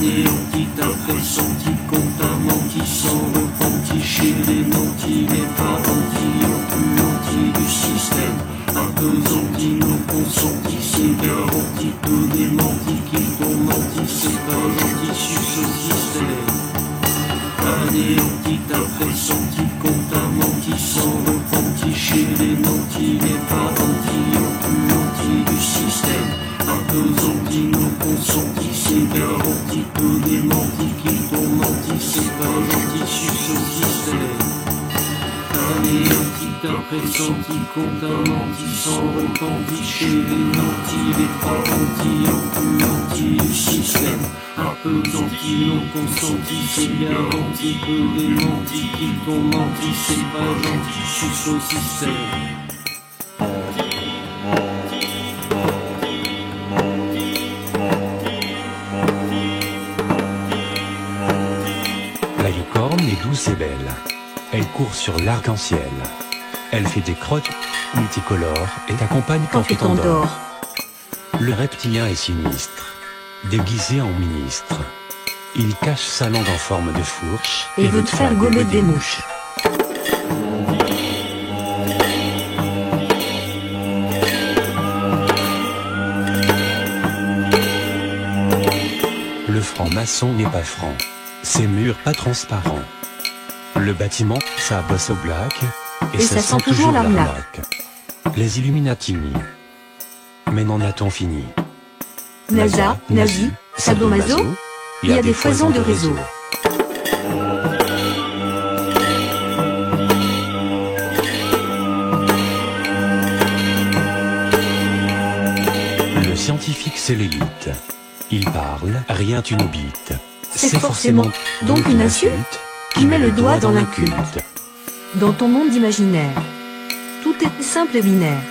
Anéanti ta pressenti, compte un menti sans repenti, chez les nantis, les parentis, empuantis du système, appesantis, non consentis, c'est garanti, peu démentis, qui t'ont menti, c'est pas gentil, suce au système. Anéanti ta pressenti, compte un menti sans repenti, chez les nantis, les parentis, empuantis du système, appesantis, non consentis, c'est garanti, peu démentis, qui t'ont menti, c'est pas gentil, suce au système. Anéanti ta pressenti, compte un menti sans repenti, chez les nantis, les parentis, empuantis du système, appesantis, non consentis, c'est garanti, peu démentis, qui t'ont menti, c'est pas gentil, suce au système. La licorne est douce et belle. Elle court sur l'arc-en-ciel. Elle fait des crottes multicolores et t'accompagne quand tu t'endors. Le reptilien est sinistre, déguisé en ministre. Il cache sa langue en forme de fourche et veut te faire gommer des mouches. Le franc-maçon n'est pas franc, ses murs pas transparents. Le bâtiment, ça bosse au black, et ça sent toujours l'arnaque. Les Illuminati. Mais n'en a-t-on fini? NASA, nazi, sadomaso, il y a des foisons de réseau. Le scientifique c'est l'élite. Il parle, rien tu n'habites. C'est forcément donc une insulte qui met le doigt dans l'inculte. Dans ton monde imaginaire, tout est simple et binaire.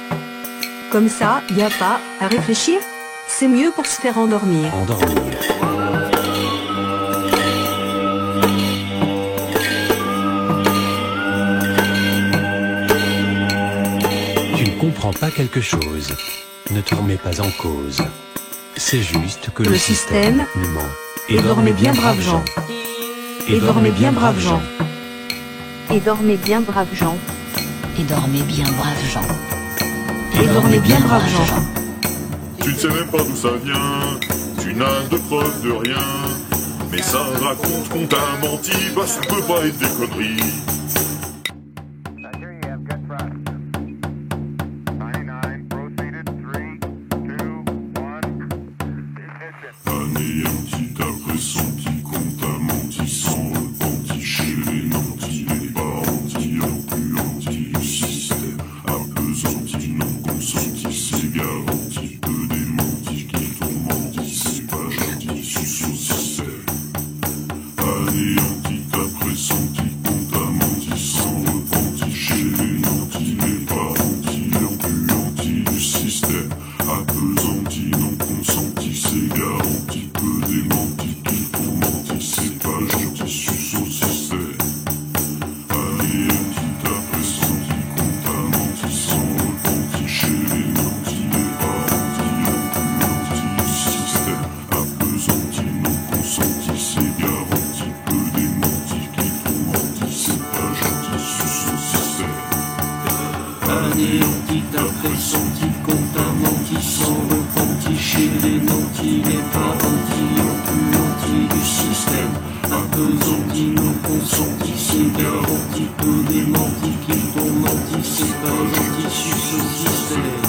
Comme ça, y a pas à réfléchir, c'est mieux pour se faire endormir. Tu ne comprends pas quelque chose, ne te remets pas en cause. C'est juste que le système nous ment. Et dormez bien braves gens. Et dormez bien braves gens. Et dormez bien braves gens. Et dormez bien braves gens. Et dormez bien braves gens. Tu ne sais même pas d'où ça vient, tu n'as de preuves de rien. Mais ça raconte qu'on t'a menti, bah ça peut pas être des conneries. Anéanti ta pressenti, qu'on t'a menti sans repenti, chez les nantis, les parentis, empuantis du système, appesantis, non consentis, c'est garanti, peu démentis, qui t'ont menti, c'est pas gentil, suce au système. Anéanti ta pressenti, qu'on t'a menti sans repenti, chez les nantis, les parentis, empuantis du système, appesantis, non consentis, c'est garanti, peu démentis, qui t'ont menti, c'est pas gentil, suce au système. Anéanti ta pressenti, qu'on t'a menti sans repenti, chez les nantis, les parentis, empuantis du système, appesantis, non consentis, c'est garanti, peu démentis, qui t'ont menti, c'est pas gentil, suce au système. Anéanti ta pressenti, compte un menti sans repenti, chez les nantis, les parentis, empuantis du système, appesantis, non consentis, c'est garanti, peu démentis, qui t'ont menti, c'est pas gentil, suce au système.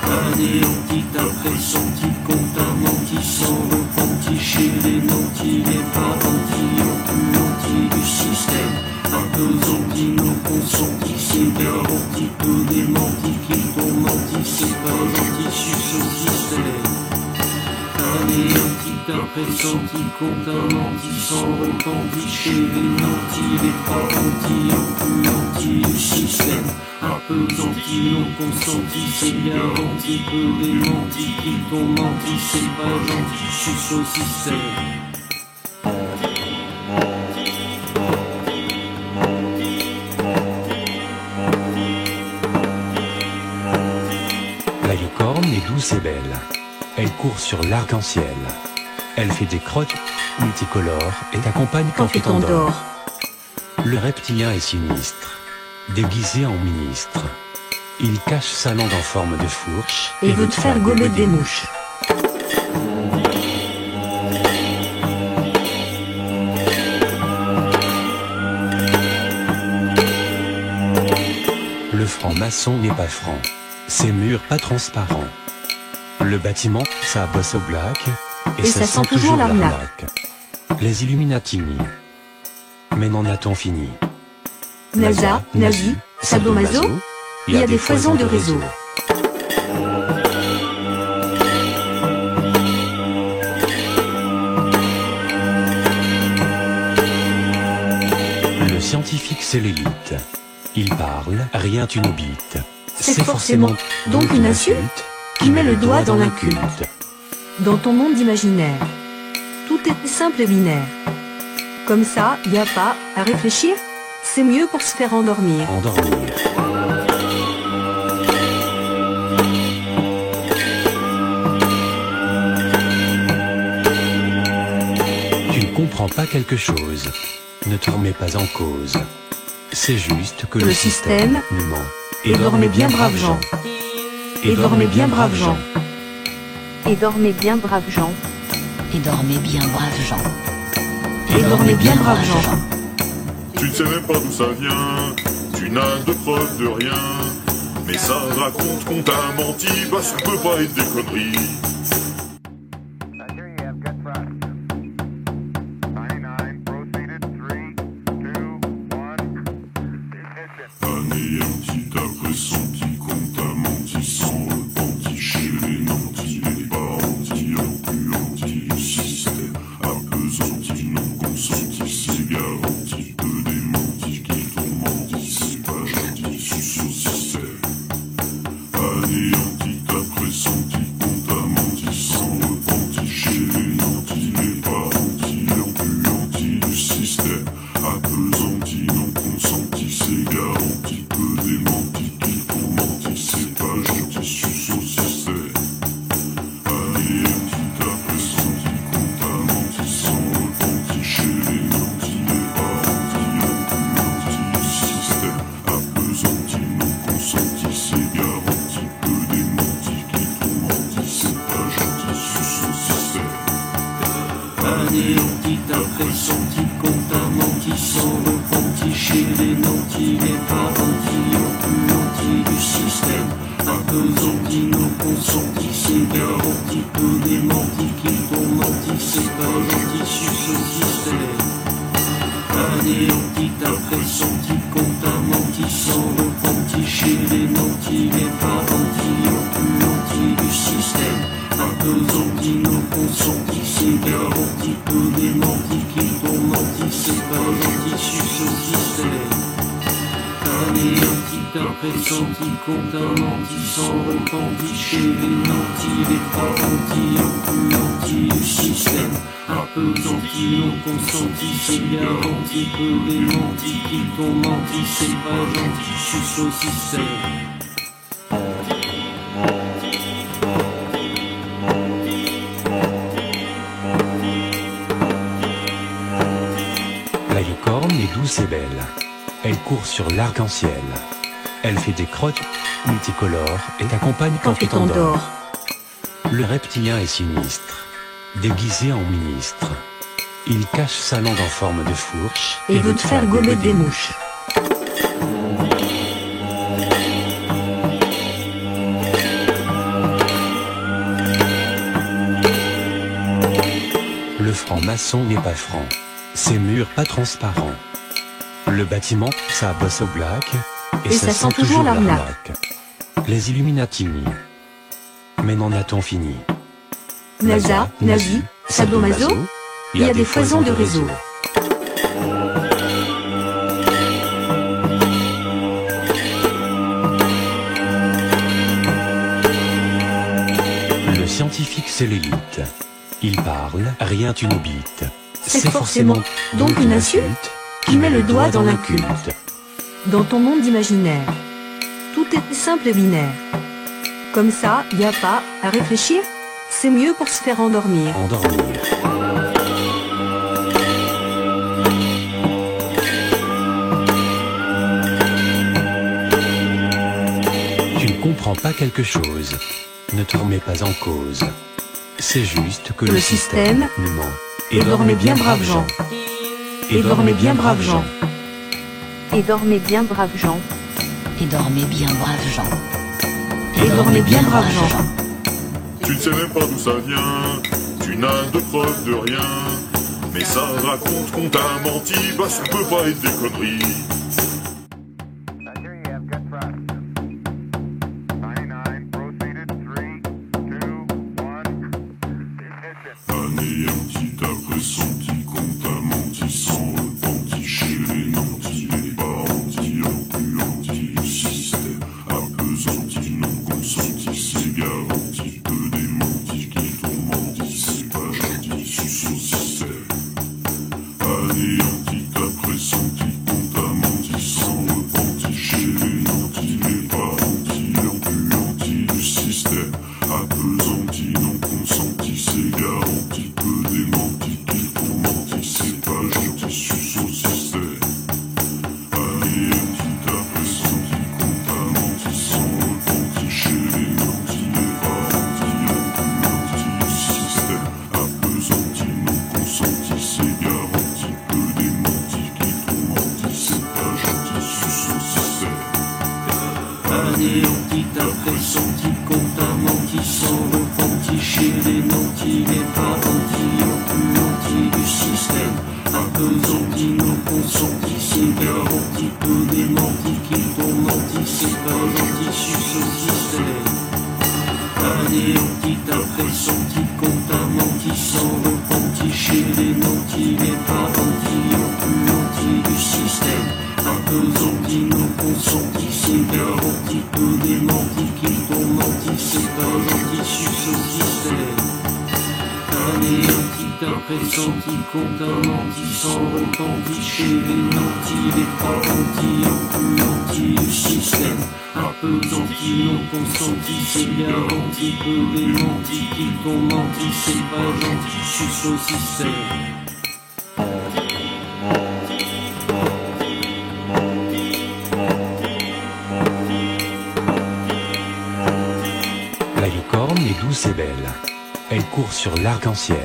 Anéanti ta pressenti, compte un menti sans repenti, chez les nantis, les parentis, empuantis du système, appesantis, non consentis, c'est garanti, peu démentis, qui t'ont menti, c'est pas gentil, suce au système. Anéanti ta pressenti, compte un menti sans repenti, chez les nantis, les parentis, empuantis du système, appesantis, non consentis, c'est garanti, peu démentis, qui t'ont menti, c'est pas gentil, suce au système. La licorne est douce et belle. Elle court sur l'arc-en-ciel. Elle fait des crottes multicolores et t'accompagne quand tu t'endors. Le reptilien est sinistre, déguisé en ministre. Il cache sa langue en forme de fourche Et veut te faire gommer des mouches. Le franc-maçon n'est pas franc, ses murs pas transparents. Le bâtiment, ça bosse au black, et ça sent toujours l'arnaque. Les Illuminati, mais n'en a-t-on fini? NASA, nazi, sadomaso, il y a des foisons de réseaux. Le scientifique c'est l'élite. Il parle, rien tu n'oubites. C'est forcément donc une insulte qui met le doigt dans l'inculte. Dans ton monde imaginaire, tout est simple et binaire. Comme ça, y a pas à réfléchir, c'est mieux pour se faire endormir. Endormir. Tu ne comprends pas quelque chose, ne te remets pas en cause. C'est juste que le système nous ment. Et dormez bien braves gens. Et dormez bien braves gens. Et dormez bien braves gens. Et dormez bien, braves gens. Et dormez bien braves gens. Tu ne sais même pas d'où ça vient, tu n'as de preuves de rien. Mais ça raconte qu'on t'a menti, parce que ça peut pas être des conneries. Anéanti, t'as pressenti qu'on t'a menti sans repenti. Chez les nantis, les parentis, enculantis, le système appesanti, non consenti, c'est garanti. Peu démenti, qui t'ont menti, c'est pas gentil, suce au système. Anéanti, t'as pressenti qu'on t'a menti sans repenti. Chez les nantis, les parentis, enculantis, le système appesanti, non consenti, c'est garanti. Peu démenti, qui t'ont menti, c'est pas gentil, suce au système. Anéanti, t'as pressenti qu'on t'a menti sans repenti. Chez les nantis, les parentis, enculantis, le système appesanti, non consenti, c'est garanti. Peu démenti, qui t'ont menti, c'est pas gentil, suce au système. Anéanti, t'as pressenti qu'on t'a menti sans repenti. Chez les nantis, les parentis, enculantis du système appesanti, non consenti, c'est garanti. Peu démenti, qui t'ont menti, c'est pas gentil, suce au système. Anéanti, t'as pressenti qu'on t'a menti sans repenti. Chez les nantis, les parentis, enculantis du système appesanti, non consenti, c'est garanti. Peu démenti, qui t'ont menti, c'est pas gentil, suce au système. Anéanti, t'as pressenti qu'on t'a menti sans repenti. Chez les nantis, les parentis, enculantis du système appesanti, non consenti, c'est garanti. Peu démenti, qui t'ont menti, c'est pas gentil, suce au système. La licorne est douce et belle. Elle court sur l'arc-en-ciel. Elle fait des crottes multicolores et t'accompagne quand tu t'endors. Le reptilien est sinistre, déguisé en ministre. Il cache sa langue en forme de fourche Et veut te faire gommer des mouches. Le franc-maçon n'est pas franc, ses murs pas transparents. Le bâtiment, ça bosse au black, et ça sent toujours l'arnaque. Les Illuminati, mais n'en a-t-on fini? NASA, nazi, sadomaso, il y a des foisons de réseaux. Le scientifique c'est l'élite. Il parle, rien tu n'oubites. C'est forcément donc une insulte qui met le doigt dans l'inculte. Dans ton monde imaginaire, tout est simple et binaire. Comme ça, y a pas à réfléchir, c'est mieux pour se faire endormir. Tu ne comprends pas quelque chose. Ne te remets pas en cause. C'est juste que le système nous ment. Et dormez bien, braves gens. Et dormez bien, braves gens. Et dormez bien, braves gens. Et dormez bien, braves gens. Et dormez bien, braves gens. Tu ne sais même pas d'où ça vient, tu n'as de preuves de rien. Mais ça raconte qu'on t'a menti, bah ça peut pas être des conneries. Anéanti, t'as pressenti qu'on t'a menti sans repenti. Chez les nantis, les parentis, empuantis, le système appesanti, non consenti, c'est garanti. Que des mentis qui tourmentis, c'est pas gentil, suce au système. Anéanti, t'as pressenti qu'on t'a menti sans repenti. Chez les nantis, les parentis, empuantis, le système appesanti, non consenti, c'est garanti. Que des mentis qui tourmentis, c'est pas gentil, suce au système. Anéanti, t'as pressenti qu'on t'a menti sans repenti. Chez les nantis, les parentis, empuantis, le système appesanti, non consenti, c'est garanti. Que des mentis qui tourmentis, c'est pas gentil, suce au système. Anéanti, t'as pressenti qu'on t'a menti sans repenti. Chez les nantis, les parentis, empuantis, du système appesanti, non consenti, c'est garanti. Que des mentis qui t'ont menti, c'est pas gentil, suce au système. Anéanti, t'as pressenti qu'on t'a menti sans repenti. Chez les nantis, les parentis, empuantis, du système appesanti, non consenti, c'est garanti. Que des mentis qui t'ont menti, c'est pas gentil, suce au système. Anéanti, t'as pressenti qu'on t'a menti sans repenti. Chez les nantis, les parentis, empuantis, le système appesanti, non consenti, c'est garanti. Que des mentis qui t'ont menti, c'est pas gentil, suce au système. La licorne est douce et belle. Elle court sur l'arc-en-ciel.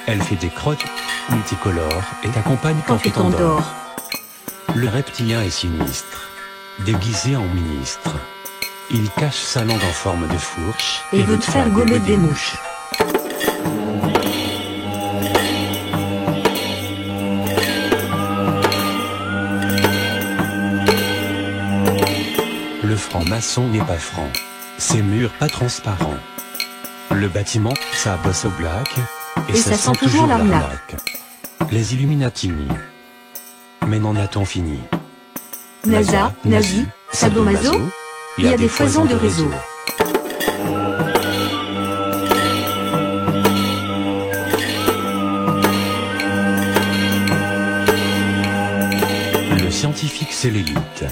Elle fait des crottes multicolores et t'accompagne quand tu t'endors. Le reptilien est sinistre, déguisé en ministre. Il cache sa langue en forme de fourche Et veut te faire gommer des mouches. Le franc-maçon n'est pas franc, ses murs pas transparents. Le bâtiment, ça bosse au black, Et ça sent toujours l'arnaque. Les Illuminati. Mais n'en a-t-on fini? NASA, nazi, sadomaso, il y a des foisons de réseau. Le scientifique c'est l'élite.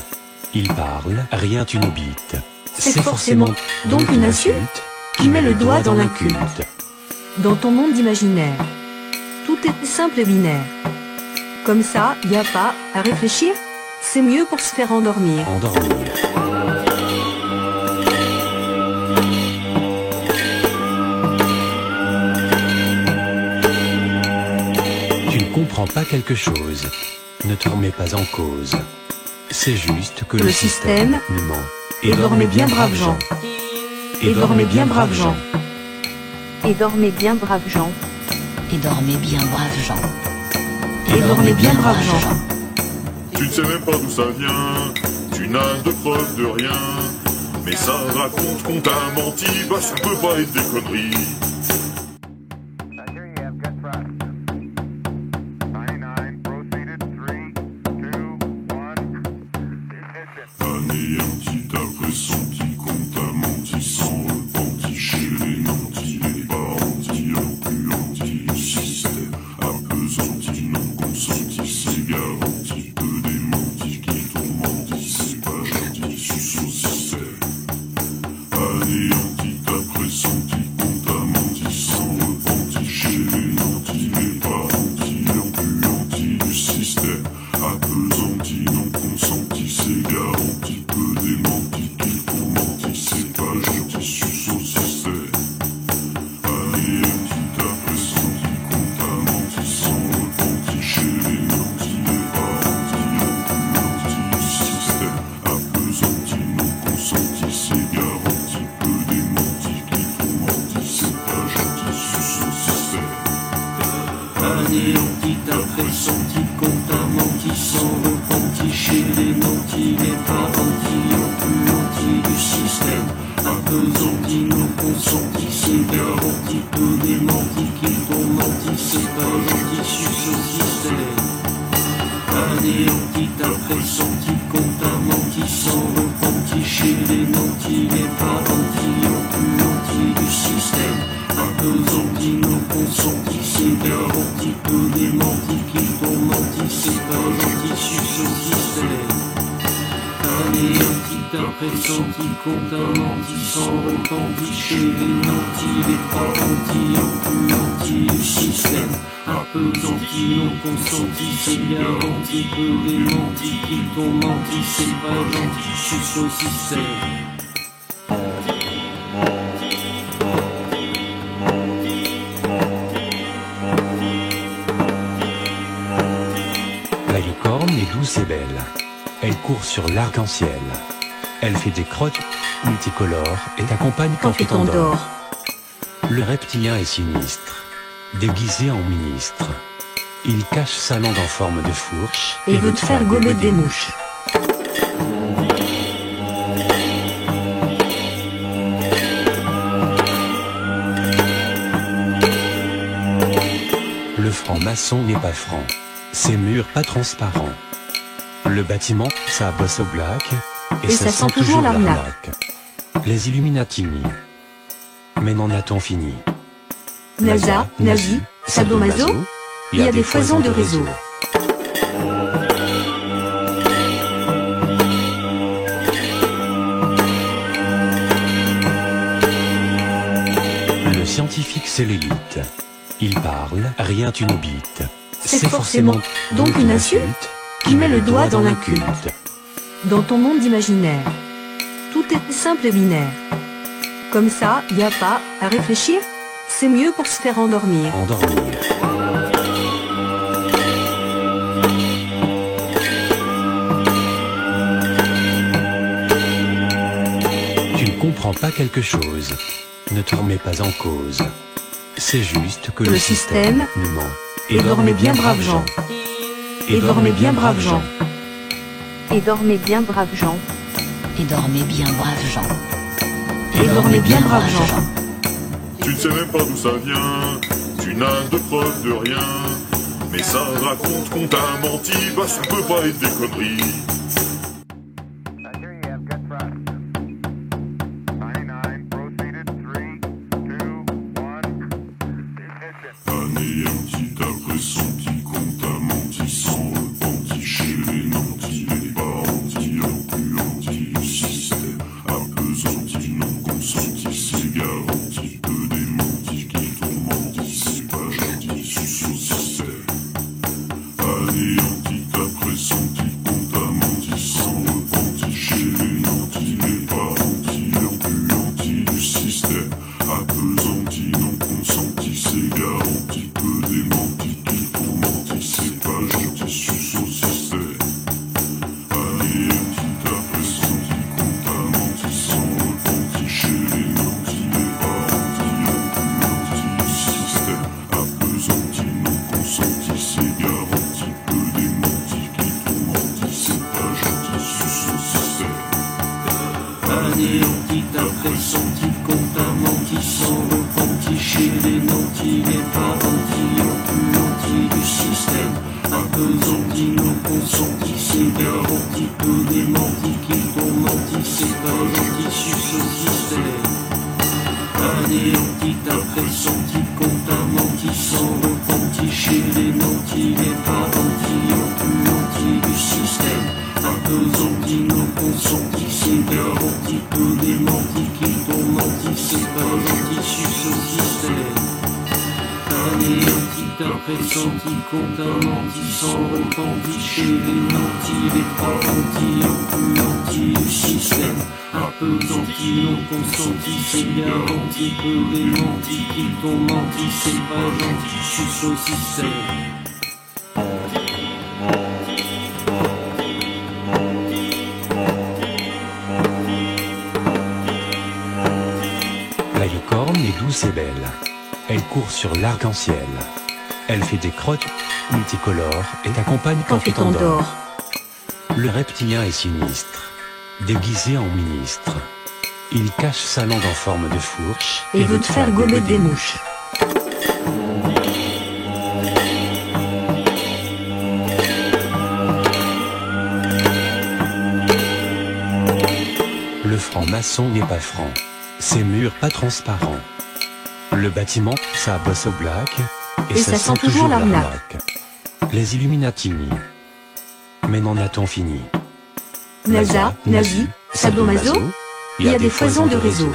Il parle, rien tu n'habites. C'est forcément donc une insulte qui met le doigt dans l'inculte. Dans ton monde imaginaire, tout est simple et binaire. Comme ça, y a pas à réfléchir, c'est mieux pour se faire endormir. Tu ne comprends pas quelque chose. Ne te remets pas en cause. C'est juste que Le système nous ment. Et dormez bien, braves gens. Et dormez bien, braves gens. Et dormez bien, braves gens. Et dormez bien, braves gens. Et dormez bien, braves gens. Tu ne sais même pas d'où ça vient, tu n'as de preuves de rien. Mais ça raconte qu'on t'a menti, bah ça peut pas être des conneries. Anéanti, t'as pressenti qu'on t'a menti sans repenti. Chez les nantis, les parentis, empuantis, le système appesanti, non consenti, c'est garanti. Que des mentis qui tourmentis, c'est pas gentil, suce au système. Anéanti, t'as pressenti qu'on t'a menti Anéanti ta pressenti qu'on t'a menti sans repenti chez les nantis, les parentis, empuantis du système, appesantis, non consentis, c'est garanti, peu démentis, qui t'ont menti, c'est pas gentil, suce au système. Anéanti ta pressenti qu'on t'a menti sans repenti chez les nantis, les parentis, empuantis du système, appesantis, non consentis, c'est garanti, peu démentis, qui t'ont menti, c'est pas gentil, suce au système. Anéanti ta pressenti qu'on t'a menti sans repenti chez les nantis, les parentis, empuantis du système, appesantis, non consentis, c'est garanti, peu démentis, qui t'ont menti, c'est pas gentil, suce au système. La licorne est douce et belle. Elle court sur l'arc-en-ciel. Elle fait des crottes multicolores et t'accompagne quand tu t'endors. Le reptilien est sinistre, déguisé en ministre. Il cache sa langue en forme de fourche Et veut te faire gober des mouches. Le franc-maçon n'est pas franc, ses murs pas transparents. Le bâtiment, ça bosse au black, et ça sent toujours l'arnaque. Les Illuminatini. Mais n'en a-t-on fini? NASA, nazi, sadomaso, il y a des foisons de réseaux. Le scientifique c'est l'élite. Il parle, rien tu n'oubites. C'est forcément donc une insulte qui met le doigt dans l'inculte. Dans ton monde imaginaire, tout est simple et binaire. Comme ça, y a pas à réfléchir, c'est mieux pour se faire endormir. Endormir. Tu ne comprends pas quelque chose. Ne te remets pas en cause. C'est juste que le système nous ment. Et dormez bien, braves gens. Et dormez bien, braves gens. Et dormez bien, braves gens. Et dormez bien, braves gens. Et dormez bien, braves gens. Tu ne sais même pas d'où ça vient, tu n'as de preuves de rien. Mais ça raconte qu'on t'a menti, bah ça peut pas être des conneries. Anéanti ta pressenti qu'on t'a menti sans repenti chez les nantis, les parentis, empuantis du système, appesantis, non consentis, c'est garanti, peu démentis, qui t'ont menti, c'est pas gentil, suce au système. Anéanti ta pressenti qu'on t'a menti sans repenti chez les nantis, les parentis, empuantis du système, appesantis, non consentis, c'est garanti, peu démentis, qui t'ont menti, c'est pas gentil, suce au système. Anéanti ta pressenti qu'on t'a menti sans repenti chez les nantis, les parentis, empuantis du système, appesantis, non consentis, c'est garanti, peu démentis, qui t'ont menti, c'est pas gentil, suce au système. Anéanti ta pressenti qu'on t'a menti sans repenti chez les nantis, les parentis, empuantis du système, appesantis, non consentis, c'est garanti, peu démentis, qui t'ont menti, c'est pas gentil, suce au système. Anéanti ta pressenti qu'on t'a menti sans repenti chez les nantis, les parentis, empuantis du système, appesantis, non consentis, c'est garanti, peu démentis, qui t'ont menti, c'est pas gentil, suce au système. Anéanti ta pressenti qu'on t'a menti sans repenti chez les nantis, les parentis, empuantis du système, appesantis, non consentis, c'est garanti, peu démentis, qui t'ont menti, c'est pas gentil, suce au système. La licorne est douce et belle. Elle court sur l'arc-en-ciel. Elle fait des crottes multicolores et t'accompagne quand quand tu tu t'endors. t'endors. Le reptilien est sinistre, déguisé en ministre. Il cache sa langue en forme de fourche Et veut te faire gommer des mouches. Le franc-maçon n'est pas franc, ses murs pas transparents. Le bâtiment, ça bosse au black, et ça sent toujours l'arnaque. Les Illuminatini. Mais n'en a-t-on fini? NASA, nazi, sadomaso, il y a des foisons de réseaux.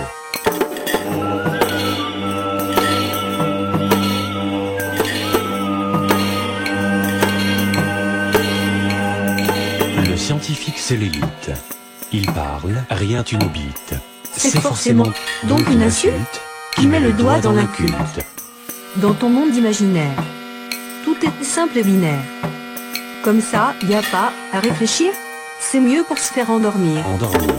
Le scientifique c'est l'élite. Il parle, rien tu n'oubites. C'est forcément donc une insulte qui met le doigt dans l'inculte. Dans ton monde imaginaire, tout est simple et binaire. Comme ça, y a pas à réfléchir, c'est mieux pour se faire endormir. Endormir.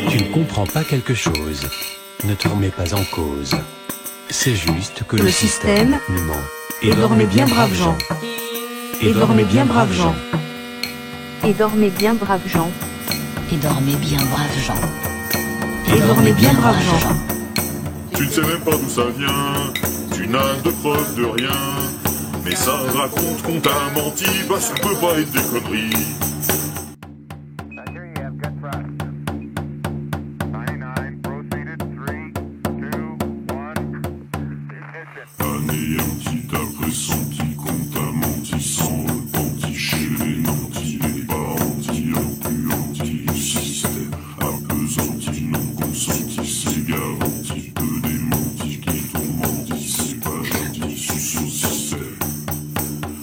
Tu ne comprends pas quelque chose. Ne te remets pas en cause. C'est juste que Le système nous ment. Et dormez bien braves gens. Et dormez bien braves gens. Et dormez bien braves gens. Et dormez bien, braves gens. Et dormez bien braves gens. Tu ne sais même pas d'où ça vient, tu n'as de preuves de rien. Mais ça raconte qu'on t'a menti, bah ça peut pas être des conneries. Anéanti, t'as pressenti qu'on t'a menti sans repenti. Chez les nantis, les parentis, empuantis du système. Appesanti, non consenti, c'est garanti. Peu démenti, qui t'ont menti, c'est pas gentil, suce au système.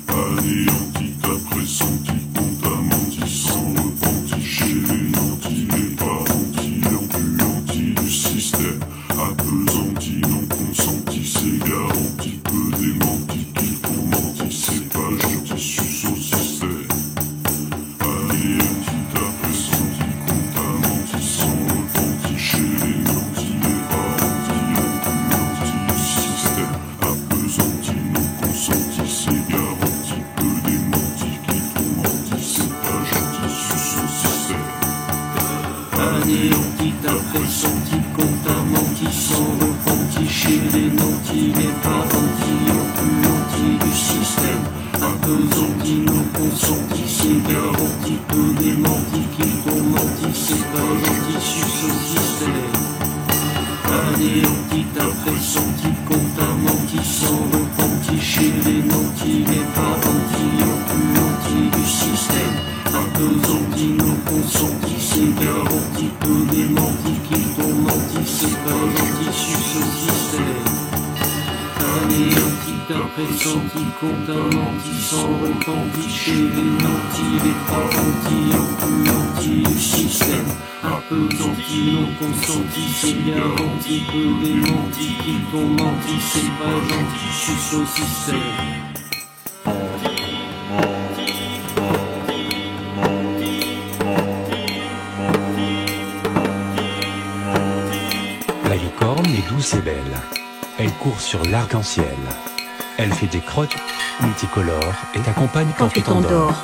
Anéanti, t'as pressenti qu'on t'a menti sans repenti. Chez les nantis, les parentis, empuantis du système. Appesanti, non consenti, c'est garanti. Peu démenti, qui t'ont menti, c'est pas gentil, suce au système. Anéanti, t'as pressenti qu'on t'a menti sans repenti. Chez les nantis, les parentis, empuantis du système. Appesanti, non consenti, c'est garanti. Peu démenti, qui t'ont menti, c'est pas gentil, suce au système. Anéanti, t'as pressenti qu'on t'a menti sans repenti. Chez les nantis, les parentis, empuantis du système. Appesanti, non consenti, c'est garanti. Peu démenti, qui t'ont menti, c'est pas gentil, suce au système. Anéanti, t'as pressenti qu'on t'a menti sans repenti. Chez les nantis, les parentis, empuantis du système. Appesanti, non consenti, c'est garanti. Peu démenti, qui t'ont menti, c'est pas gentil, suce au système. Anéanti, t'as pressenti qu'on t'a menti sans repenti. Chez les nantis, les parentis, empuantis du système. Appesanti, non consenti, c'est garanti. Peu démenti, qui t'ont menti, c'est pas gentil, suce au système. La licorne est douce et belle. Elle court sur l'arc-en-ciel. Elle fait des crottes multicolores et t'accompagne Quand tu t'endors.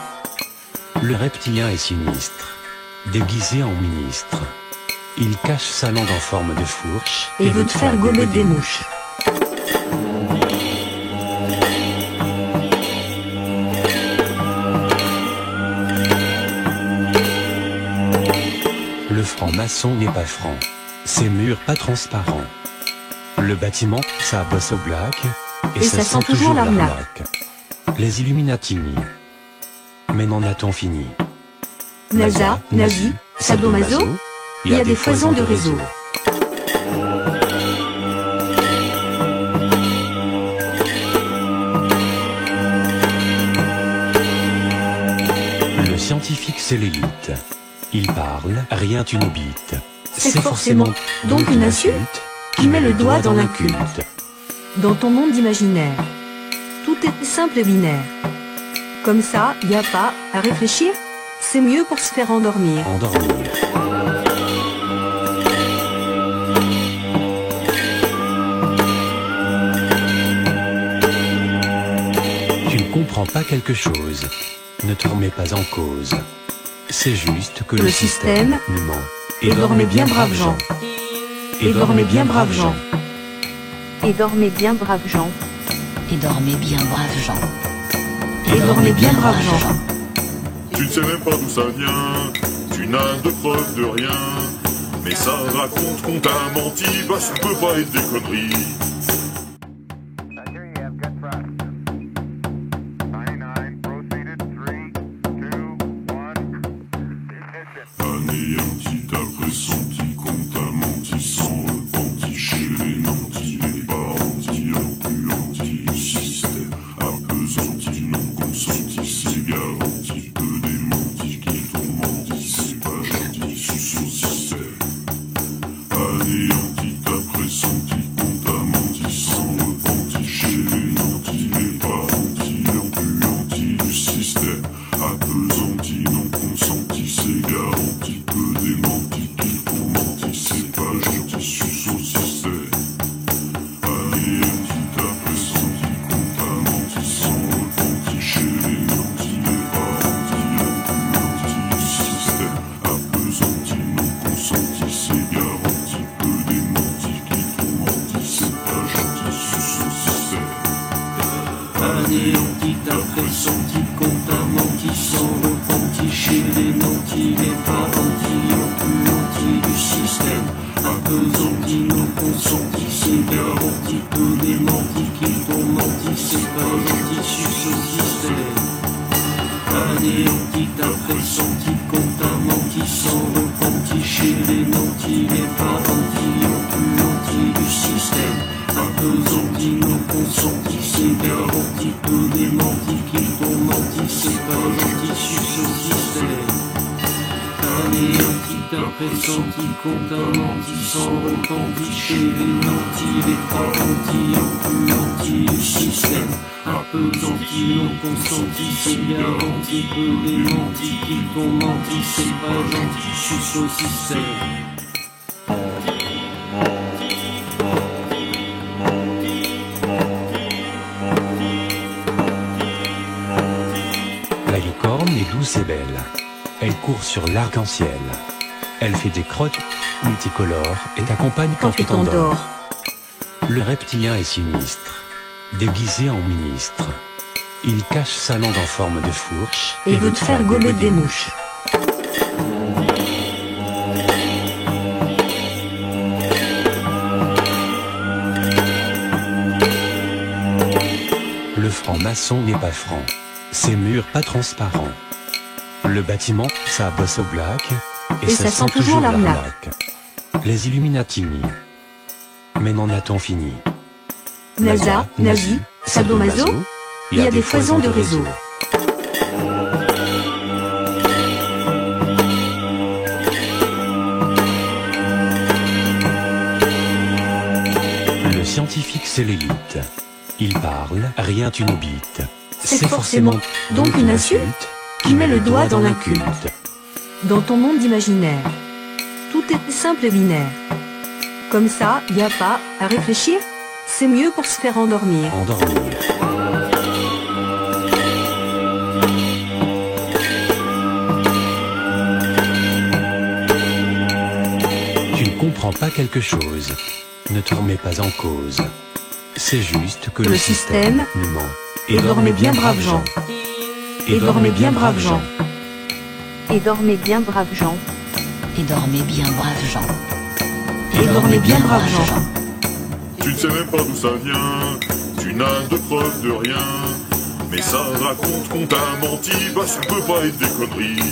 Le reptilien est sinistre, déguisé en ministre. Il cache sa langue en forme de fourche Et veut te faire gommer des mouches. Le franc-maçon n'est pas franc, ses murs pas transparents. Le bâtiment, ça bosse au black, et ça sent toujours l'arnaque. Les Illuminatini. Mais n'en a-t-on fini? NASA, nazi, sadomaso, il y a des foisons de réseaux. Le scientifique c'est l'élite. Il parle, rien tu n'oubites. C'est forcément donc une insulte qui met le doigt dans l'inculte. Dans ton monde imaginaire, tout est simple et binaire. Comme ça, y a pas à réfléchir, c'est mieux pour se faire endormir. Tu ne comprends pas quelque chose. Ne te remets pas en cause. C'est juste que Le système nous ment. Et dormez bien, braves gens. Et dormez bien, braves gens. Et dormez bien, braves gens. Et dormez bien, braves gens. Et dormez bien, braves gens. Tu ne sais même pas d'où ça vient, tu n'as de preuve de rien. Mais ça raconte qu'on t'a menti, bah ça peut pas être des conneries. Anéanti, t'as pressenti qu'on t'a menti sans repenti. Chez les nantis, les parentis, empuantis, le système appesanti, non consenti, c'est garanti. Que des mentis qui t'ont menti, c'est pas gentil, suce au système. Anéanti, t'as pressenti qu'on t'a menti sans repenti. Chez les nantis, les parentis, empuantis, le système appesanti, non consenti, c'est garanti. Que des mentis qui t'ont menti, c'est pas gentil, suce au système. Anéanti, t'as pressenti qu'on t'a menti sans repenti. Chez les nantis, les parentis, empuantis, le système appesanti, non consenti, c'est garanti. Que des mentis qui t'ont menti, c'est pas gentil, suce au système. Anéanti, t'as pressenti qu'on t'a menti sans repenti. Chez les nantis, les parentis, empuantis, du système appesanti, non consenti, c'est garanti. Que des mentis qui t'ont menti, c'est pas gentil, suce au système. Anéanti, t'as pressenti qu'on t'a menti sans repenti. Chez les nantis, les parentis, empuantis, du système appesanti, non consenti, c'est garanti. Que des mentis qui t'ont menti, c'est pas gentil, suce au système. Anéanti, t'as pressenti qu'on t'a menti sans repenti. Chez les nantis, les parentis, empuantis, du système appesanti, non consenti, c'est garanti. Que des mentis qui t'ont menti, c'est pas gentil, suce au système. La licorne est douce et belle. Elle court sur l'arc-en-ciel. Elle fait des crottes multicolores et t'accompagne quand tu t'endors. Le reptilien est sinistre, déguisé en ministre. Il cache sa langue en forme de fourche Et veut te faire gommer des mouches. Le franc-maçon n'est pas franc, ses murs pas transparents. Le bâtiment, ça bosse au black, et ça sent toujours l'arnaque. Les Illuminati, mais n'en a-t-on fini? NASA, nazi, sadomaso, il y a des foisons de réseaux. Le scientifique, c'est l'élite. Il parle, rien tu n'oubites. C'est forcément donc une insulte qui met le doigt dans l'inculte. Dans ton monde imaginaire, tout est simple et binaire. Comme ça, y a pas à réfléchir, c'est mieux pour se faire endormir. Tu ne comprends pas quelque chose. Ne te remets pas en cause. C'est juste que Le système nous ment. Et dormez bien, braves gens. Et dormez bien, braves gens. Et dormez bien, braves gens. Et dormez bien, braves gens. Et dormez bien, braves gens. Tu ne sais même pas d'où ça vient, tu n'as de preuve de rien. Mais ça raconte qu'on t'a menti, bah ça peut pas être des conneries.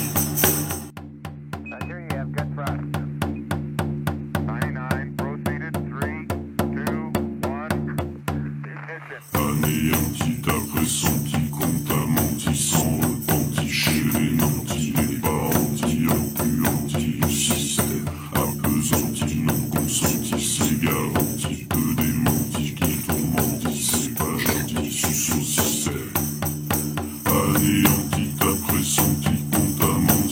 Anéanti, t'as pressenti qu'on t'a menti sans repenti. Chez les nantis, les parentis, empuantis, le système appesanti, non consenti, c'est garanti. Que des mentis qui t'ont menti, c'est pas gentil, suce au système. Anéanti, t'as pressenti qu'on t'a menti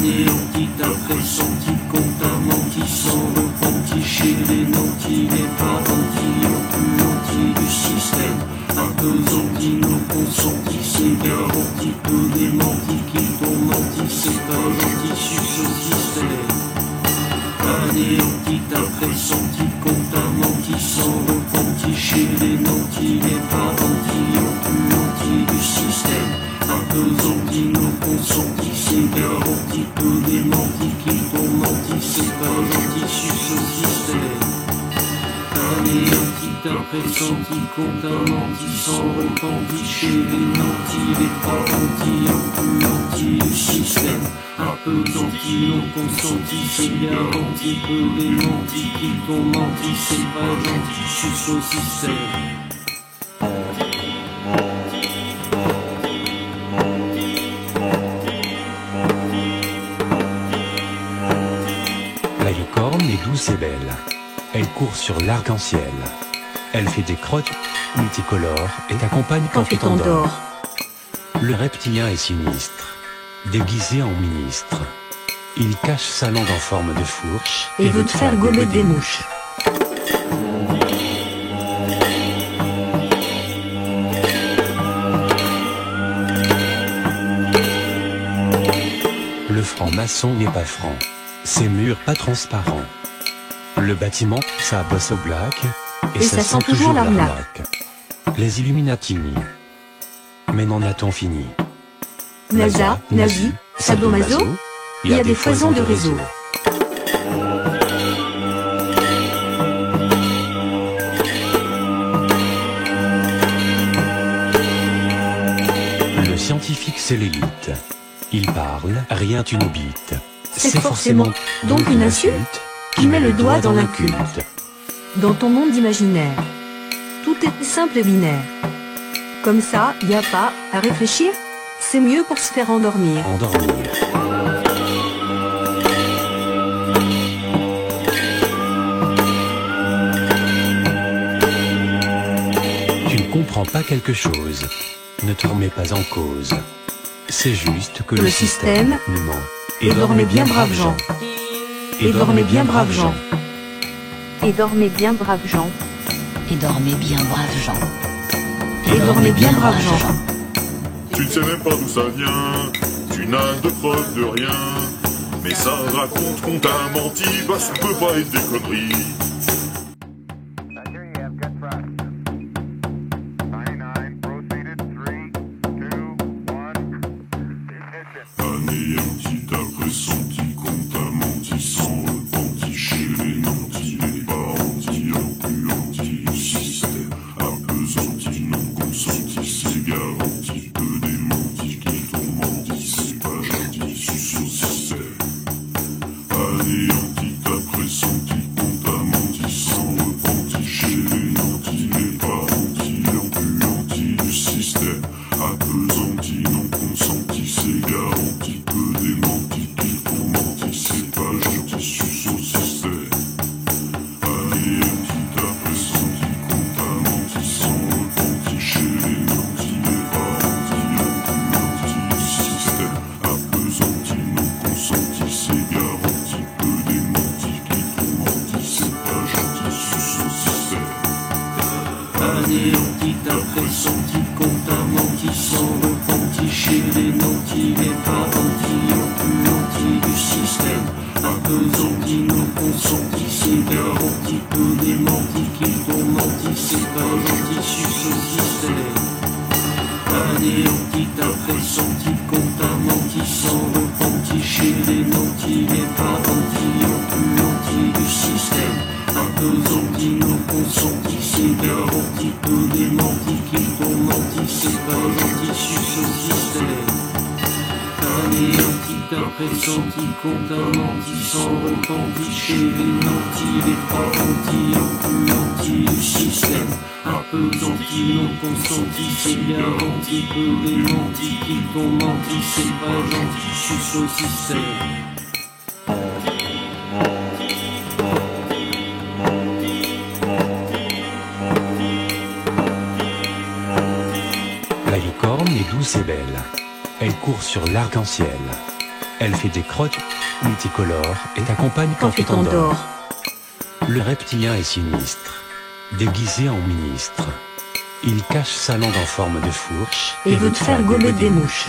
Anéanti ta pressenti, qu'on t'a menti sans repenti, chez les nantis, les parentis, oppuantis du système, appesanti, non consenti, c'est garanti, peu démenti, qui t'ont menti, c'est pas gentil, suce au système. Anéanti ta pressenti, qu'on t'a menti sans repenti, chez les nantis, les parentis, oppuantis du système, appesanti, non consenti, c'est garanti, peu démenti, qui t'ont menti, c'est pas gentil, suce au système. Anéanti ta pressenti, qu'on t'a menti sans repenti, chez les nantis, les parentis, oppuantis du système, appesanti, non consenti, c'est garanti, peu démenti, qui t'ont menti, c'est pas gentil, suce au système. La licorne est douce et belle. Elle court sur l'arc-en-ciel. Elle fait des crottes multicolores et t'accompagne quand tu t'endors. Le reptilien est sinistre, déguisé en ministre. Il cache sa langue en forme de fourche Et veut te faire gommer des mouches. Le franc-maçon n'est pas franc, ses murs pas transparents. Le bâtiment, ça bosse au black, et ça sent toujours l'arnaque. Les Illuminati, mais n'en a-t-on fini? NASA, nazi, sadomaso, il y a des foisons de réseau. Le scientifique c'est l'élite. Il parle, rien tu n'oubites. C'est forcément donc une insulte qui met le doigt dans l'inculte. Dans ton monde imaginaire, tout est simple et binaire. Comme ça, y a pas à réfléchir, c'est mieux pour se faire endormir. Endormir. Tu ne comprends pas quelque chose, ne te remets pas en cause. C'est juste que Le système nous ment. Et dormez bien braves gens. Et dormez bien braves gens. Et dormez bien braves gens. Et dormez bien, braves gens. Et dormez bien braves gens. Tu ne sais même pas d'où ça vient, tu n'as de preuves de rien. Mais ça raconte qu'on t'a menti, bah ça peut pas être des conneries. Anéanti ta pressenti, qu'on t'a menti sans repenti, chez les nantis, les parentis, oppuantis du système, appesanti, non consenti, c'est garanti, peu démenti, qui t'ont menti, c'est pas gentil, suce au système. Anéanti ta pressenti, qu'on t'a menti sans repenti, chez les nantis, les parentis, oppuantis du système, appesanti, non consenti, c'est garanti, peu démenti, qui t'ont menti, c'est pas gentil, suce au système. Anéanti ta pressenti, qu'on t'a menti sans repenti, chez les nantis, les parentis, oppuantis du système, appesanti, non consenti, c'est garanti, peu démenti, qui t'ont menti, c'est pas gentil, suce au système. Anéanti ta pressenti, qu'on t'a menti sans repenti, chez les nantis, les parentis, oppuantis du système, appesanti, non consenti, c'est garanti, peu démenti, qui t'ont menti, c'est pas gentil, suce au système. Anéanti ta pressenti, qu'on t'a menti sans repenti, chez les nantis, les parentis, oppuantis du système, appesanti, non consenti, c'est garanti, peu démenti, qui t'ont menti, c'est pas gentil, suce au système. Anéanti ta pressenti, qu'on t'a menti sans repenti, chez les nantis, les parentis, oppuantis du système, appesanti, non consenti, c'est garanti, peu démenti, qui t'ont menti, c'est pas gentil, suce au système. La licorne est douce et belle. Elle court sur l'arc-en-ciel. Elle fait des crottes multicolores et t'accompagne quand tu tu t'endors. t'endors. Le reptilien est sinistre, déguisé en ministre. Il cache sa langue en forme de fourche Et veut te faire gober des mouches.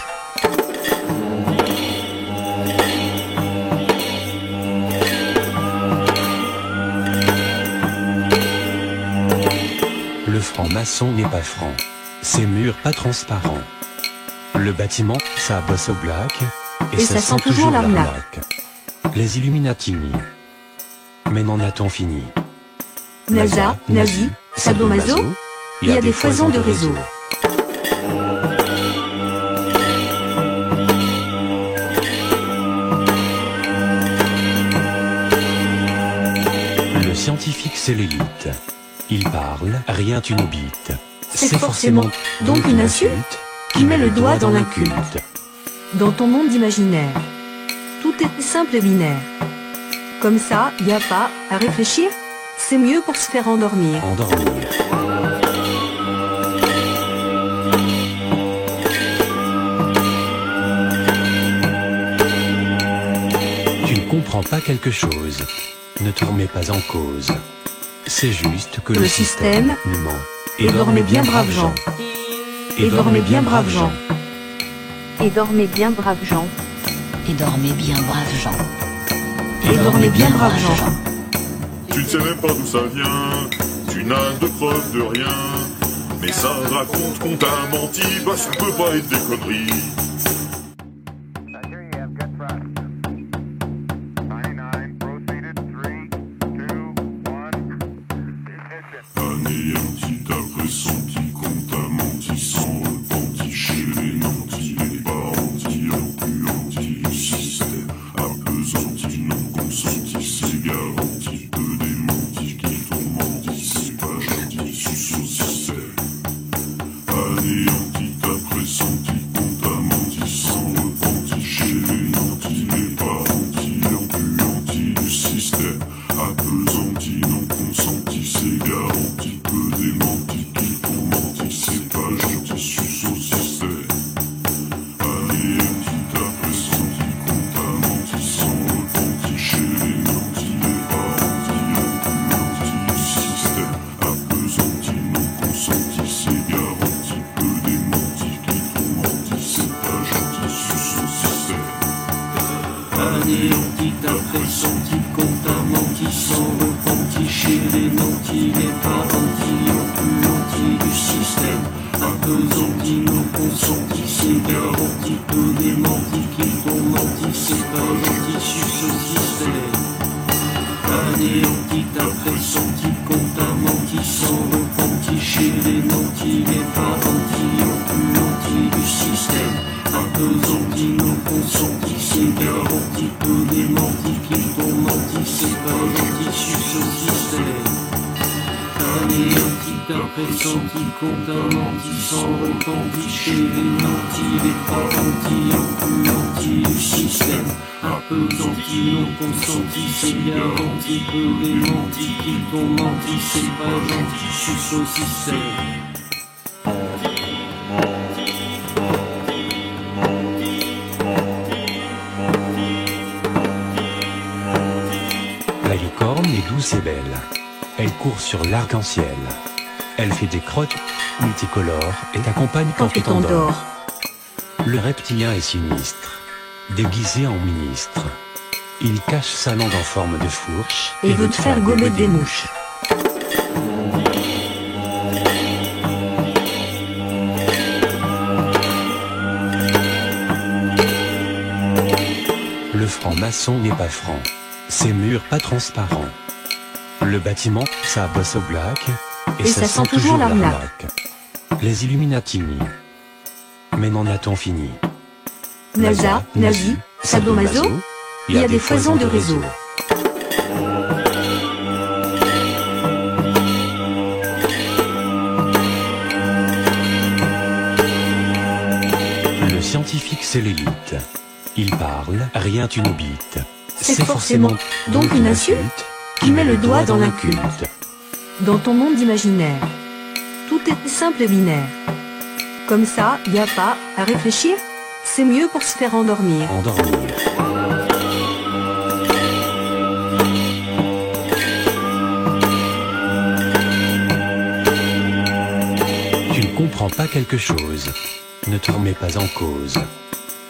Le franc-maçon n'est pas franc, ses murs pas transparents. Le bâtiment, ça bosse au black, Et ça sent toujours l'arnaque. Les Illuminatini. Mais n'en a-t-on fini? NASA, nazi, sadomaso, il y a des foisons de réseaux. Le scientifique c'est l'élite. Il parle, rien tu n'habites. C'est forcément donc une insulte qui met le doigt dans l'inculte. Dans ton monde imaginaire, tout est simple et binaire. Comme ça, y a pas à réfléchir, c'est mieux pour se faire endormir. Endormir. Tu ne comprends pas quelque chose. Ne te remets pas en cause. C'est juste que Le le système système nous ment. Et dormez bien braves gens. Et dormez bien braves gens. Et dormez bien, braves gens. Et dormez bien, braves gens. Et dormez bien braves gens. Tu ne sais même pas d'où ça vient, tu n'as de preuve de rien. Mais ça raconte qu'on t'a menti, bah ça peut pas être des conneries. Anéanti ta pressenti, qu'on t'a menti sans repenti. Chez les nantis, les parentis, encuantis, le système appesanti, non consenti, c'est garanti. Peu démenti, qui t'ont menti, c'est pas gentil, suce au système. Anéanti ta pressenti, qu'on t'a menti sans repenti. Chez les nantis, les parentis, encuantis, le système appesanti, non consenti, c'est garanti. Peu démenti, qui t'ont menti, c'est pas gentil, suce au système. Anéanti ta pressenti, qu'on t'a menti sans repenti. Chez les nantis, les parentis, encuantis, le système appesanti, non consenti, c'est garanti. Peu démenti, qui t'ont menti, c'est pas gentil, suce au système. Anéanti ta pressenti, qu'on t'a menti sans repenti. Chez les nantis, les parentis, encuantis du système. Appesanti, non consenti, c'est garanti. Peu démenti, qui t'ont menti, c'est pas gentil, suce au système. Anéanti ta pressenti, qu'on t'a menti sans repenti. Chez les nantis, les parentis, encuantis du système. Appesanti, non consenti, c'est garanti. Peu démenti, qui t'ont menti, c'est pas gentil, suce au système. Anéanti ta pressenti, qu'on t'a menti sans repenti. Chez les nantis, les parentis, encuantis du système. Appesanti, non consenti, c'est garanti. Peu démenti, qui t'ont menti, c'est pas gentil, suce au système. La licorne est douce et belle. Elle court sur l'arc-en-ciel. Elle fait des crottes multicolores et t'accompagne quand tu t'endors. Le reptilien est sinistre, déguisé en ministre. Il cache sa langue en forme de fourche Et veut te faire gober des mouches. Le franc-maçon n'est pas franc, ses murs pas transparents. Le bâtiment, ça bosse au black, et ça sent toujours l'arnaque. Les Illuminatini. Mais n'en a-t-on fini? NASA, nazi, sadomaso, il y a des foisons de réseaux. Le scientifique c'est l'élite. Il parle, rien tu n'habites. C'est forcément donc une insulte qui met le doigt dans l'inculte. Dans ton monde imaginaire, tout est simple et binaire. Comme ça, y a pas à réfléchir, c'est mieux pour se faire endormir. Endormir. Tu ne comprends pas quelque chose. Ne te remets pas en cause.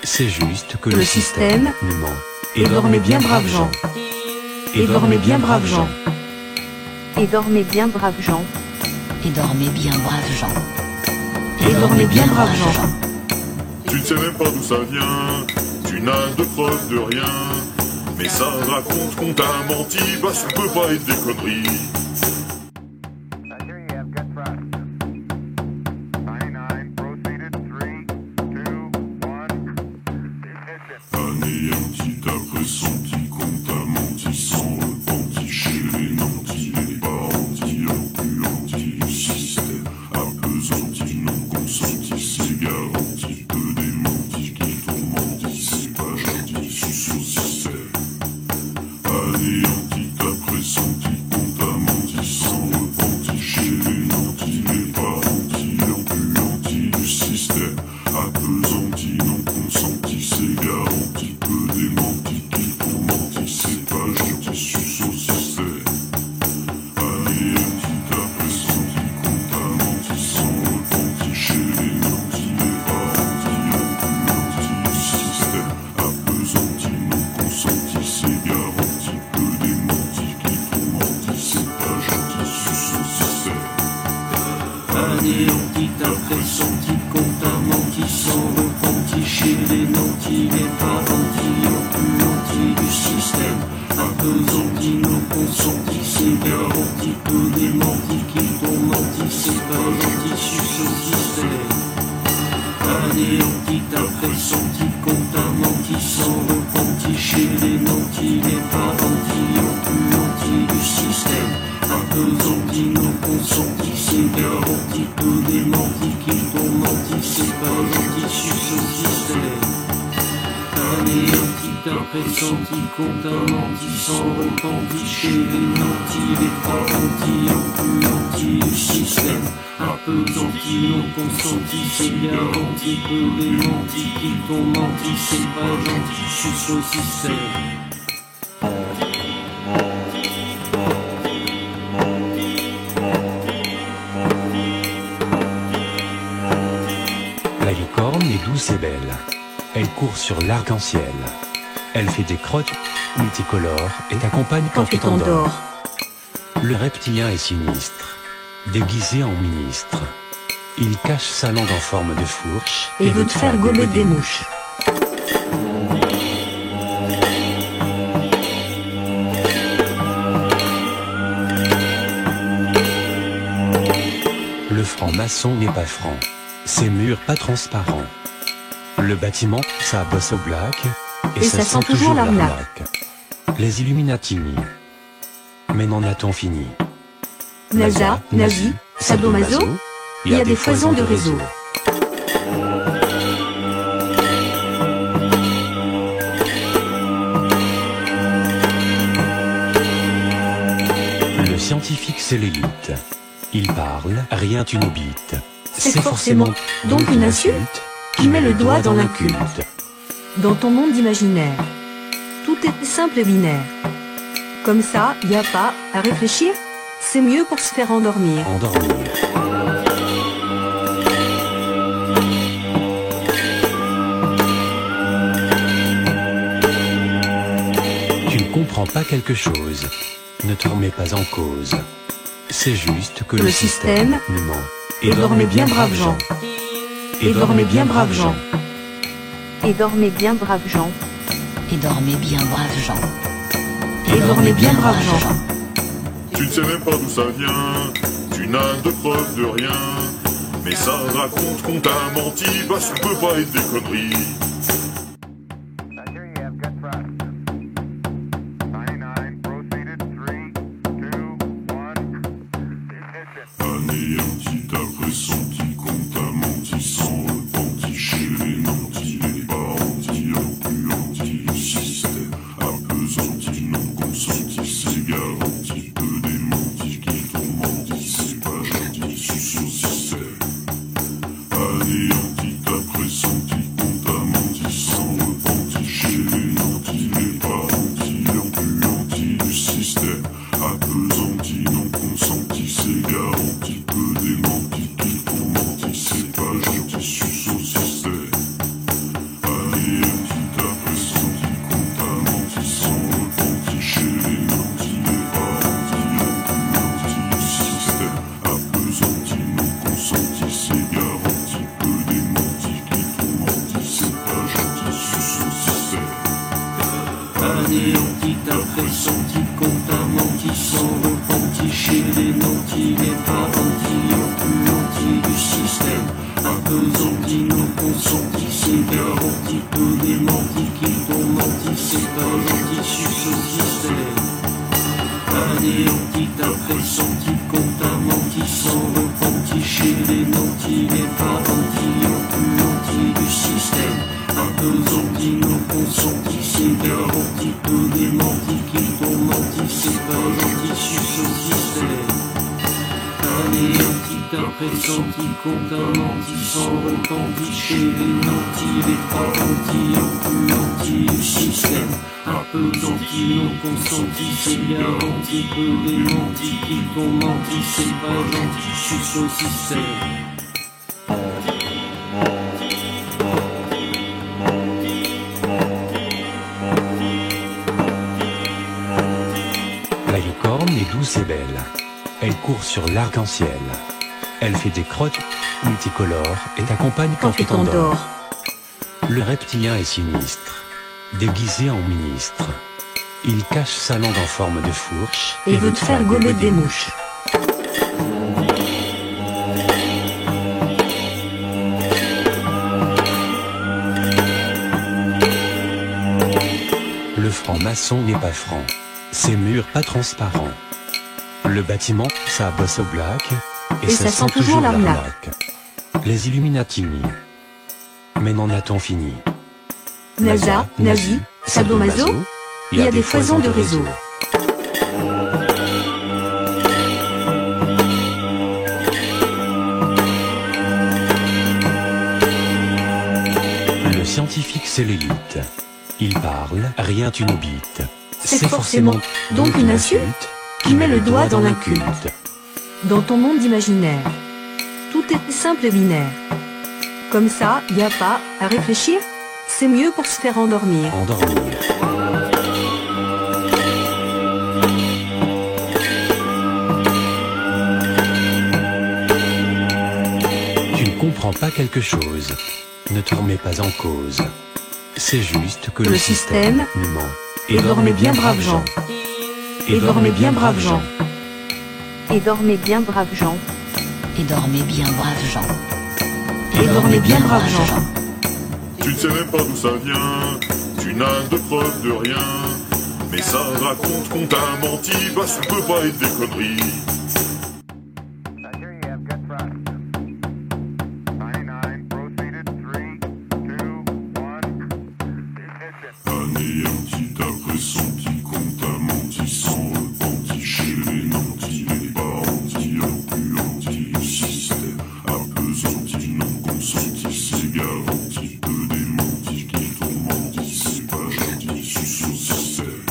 C'est juste que Le le système nous ment. Et dormez bien, braves gens. Et dormez bien, braves gens. Et dormez bien, braves gens. Et dormez bien, braves gens. Et dormez bien, braves gens. Tu ne sais même pas d'où ça vient, tu n'as de preuves de rien. Mais ça raconte qu'on t'a menti, parce que ça peut pas être des conneries. Anéanti, t'as pressenti qu'on t'a menti sans repenti. Chez les nantis, les parentis, empuantis du système. Appesantis, non consentis, c'est garanti. Peu démentis qui tourmentis, c'est pas gentil, suce au système. Anéanti, t'as pressenti qu'on t'a menti sans repenti. Chez les nantis, les parentis, empuantis du système. Appesantis, non consentis, c'est garanti. Peu démentis qui tourmentis, c'est pas gentil, suce au système. Anéanti, t'as pressenti qu'on t'a menti sans repenti. Chez les nantis, les parentis, empuantis du système. Appesantis, non consentis, c'est garanti. Peu démentis qui tourmentis, c'est pas gentil, suce au système. Anéanti, t'as pressenti qu'on t'a menti sans repenti. Chez les nantis, les parentis, empuantis du système. Appesantis, non consentis, c'est garanti. Peu démentis qui t'ont menti, c'est pas gentil, suce au système. Anéanti, t'as pressenti qu'on t'a menti sans repenti. Chez les nantis, les parentis, empuantis du système. Appesantis, non consentis, c'est garanti. Peu démentis qui t'ont menti, c'est pas gentil, suce au système. Anéanti, t'as pressenti qu'on t'a menti sans repenti. Chez les nantis, les parentis, empuantis du système. Appesantis, non consentis, c'est garanti. Peu démentis qui t'ont menti, c'est pas gentil, suce au système. La licorne est douce et belle. Elle court sur l'arc-en-ciel. Elle fait des crottes multicolores et t'accompagne quand tu t'endors. Le reptilien est sinistre, déguisé en ministre. Il cache sa langue en forme de fourche Et veut te faire gommer des mouches. Le franc-maçon n'est pas franc, ses murs pas transparents. Le bâtiment, ça bosse au black, et ça sent toujours l'arnaque. Les Illuminati, mais n'en a-t-on fini? NASA, nazi, sadomaso, il y a des foisons de réseau. Le scientifique c'est l'élite. Il parle, rien tu n'oubites. C'est forcément donc une insulte qui met le doigt dans l'inculte. Dans ton monde imaginaire, tout est simple et binaire. Comme ça, y a pas à réfléchir, c'est mieux pour se faire endormir. Endormir. Tu ne comprends pas quelque chose. Ne te remets pas en cause. C'est juste que Le système nous ment. Et dormez bien, braves gens. Et dormez bien, braves gens. Et dormez bien, braves gens. Et dormez bien, braves gens. Et dormez bien, braves gens. Tu ne sais même pas d'où ça vient, tu n'as de preuves de rien. Mais ça raconte qu'on t'a menti, parce que ça peut pas être des conneries. Anéanti, t'as pressenti qu'on t'a menti sans repenti. Chez les nantis, les parentis, empuantis du système. Appesantis, non consentis, c'est garanti. Peu démentis qui tourmentis, c'est pas gentil, suce au système. Anéanti, t'as pressenti qu'on t'a menti Anéantita pressenti, compte un menti sans repenti, chez les nantis, les parentis, oppuantis du système, appesantis, non consentis, c'est garanti, peu démentis, qui t'ont menti, c'est pas gentil, suce au système. Anéantita pressenti, compte un menti sans repenti, chez les nantis, les parentis, oppuantis du système, appesantis, non consentis, c'est garanti, peu démentis, qui t'ont menti, c'est pas gentil, suce au système. Anéantita pressenti, compte un menti sans repenti, chez les nantis, les parentis, oppuantis du système, appesantis, non consentis, c'est garanti, peu démentis, qui t'ont menti, c'est pas gentil, suce au système. La licorne est douce et belle. Elle court sur l'arc-en-ciel. Elle fait des crottes multicolores et t'accompagne quand tu t'endors. Le reptilien est sinistre, déguisé en ministre. Il cache sa langue en forme de fourche Et veut te faire gommer des mouches. Le franc-maçon n'est pas franc, ses murs pas transparents. Le bâtiment, ça bosse au black, et ça sent toujours l'arnaque. Les Illuminatini. Mais n'en a-t-on fini? NASA, nazi, sadomaso, il y a des foisons de réseau. Le scientifique c'est l'élite. Il parle, rien tu n'habites. C'est forcément donc une insulte qui met le doigt dans l'inculte. Dans ton monde imaginaire, tout est simple et binaire. Comme ça, y a pas à réfléchir, c'est mieux pour se faire endormir. Endormir. Tu ne comprends pas quelque chose. Ne te remets pas en cause. C'est juste que Le le système système nous ment. Et dormez bien braves gens. Et dormez bien braves gens. Et dormez bien braves gens. Et dormez bien, braves gens. Et dormez bien braves gens. Tu ne sais même pas d'où ça vient, tu n'as de preuve de rien. Mais ça raconte qu'on t'a menti, bah ça peut pas être des conneries. Anéantita pressenti, qu'on t'a menti sans repenti, chez les nantis, les parentis, oppuantis du système, appesantis, non consentis, c'est garanti, peu démentis, qui t'ont menti, c'est pas gentil, suce au système.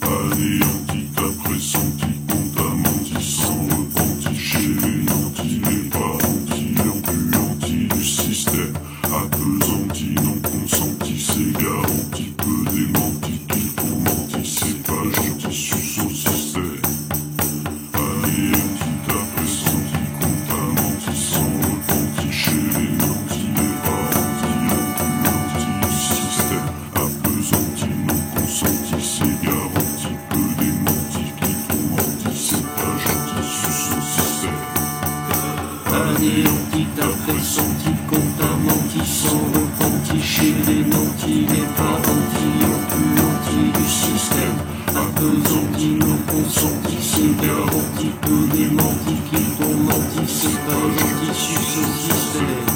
Anéantita pressenti, qu'on t'a menti sans repenti, chez les nantis, les parentis, oppuantis du système, appesantis, non consentis, c'est garanti, peu démentis, qui t'ont menti, c'est pas gentil, suce au système. Anéantita pressenti, qu'on t'a menti sans repenti, chez les nantis, les parentis, oppuantis du système, appesantis, non consentis, c'est garanti, peu démentis, qui t'ont menti, c'est pas gentil, suce au système. Anéantita pressenti, compte un menti sans repenti, chez les nantis, les parentis, oppuantis du système, appesantis, non consentis, c'est garanti, peu démentis, qui t'ont menti, c'est pas gentil, suce au système.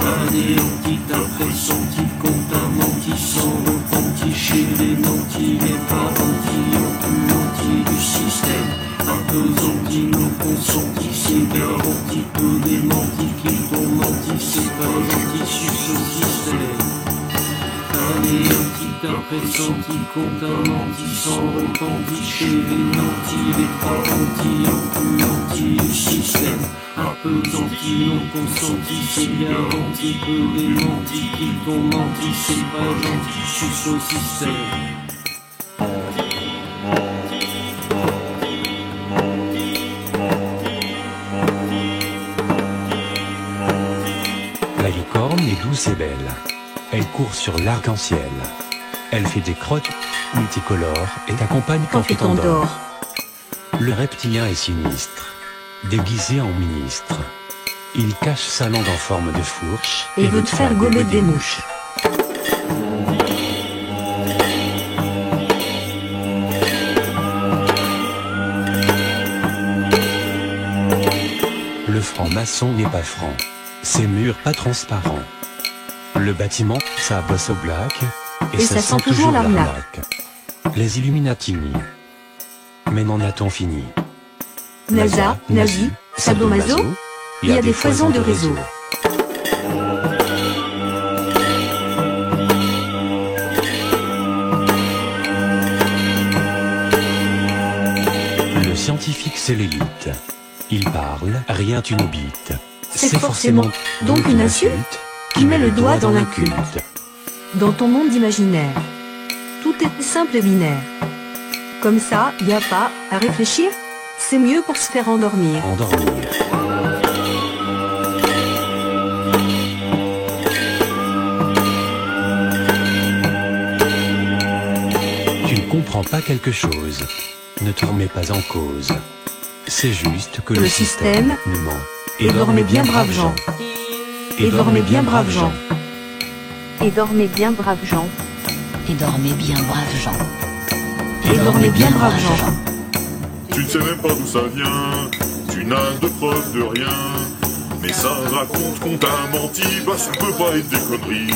Anéantita pressenti, compte un menti sans repenti, chez les nantis, les parentis, oppuantis du système, appesantis, non consentis, c'est garanti, peu démentis, qui t'ont menti, c'est pas gentil, suce au système. Anéantita pressenti, compte un menti sans repenti, chez les nantis, les parentis, oppuantis du système, appesantis, non consentis, c'est garanti, peu démentis, qui t'ont menti, c'est pas gentil, suce au système. La licorne est douce et belle. Elle court sur l'arc-en-ciel. Elle fait des crottes multicolores et t'accompagne quand tu t'endors. Le reptilien est sinistre, déguisé en ministre. Il cache sa langue en forme de fourche Et veut te faire gober des mouches. Le franc-maçon n'est pas franc, ses murs pas transparents. Le bâtiment, ça bosse au black, et ça sent toujours l'arnaque. Les Illuminatini. Mais n'en a-t-on fini? NASA, nazi, sadomaso, il y a des foisons de réseaux. Le scientifique c'est l'élite. Il parle, rien tu n'oubites. C'est forcément donc une insulte qui met le doigt dans l'inculte. Dans ton monde imaginaire, tout est simple et binaire. Comme ça, y a pas à réfléchir, c'est mieux pour se faire endormir. Tu ne comprends pas quelque chose, ne te remets pas en cause. C'est juste que le système nous ment. Et dormez bien braves gens. Et dormez bien braves gens. Et dormez bien braves gens. Et dormez bien, braves gens. Et dormez bien braves gens. Tu ne sais même pas d'où ça vient, tu n'as de preuves de rien. Mais ça raconte qu'on t'a menti, bah ça peut pas être des conneries.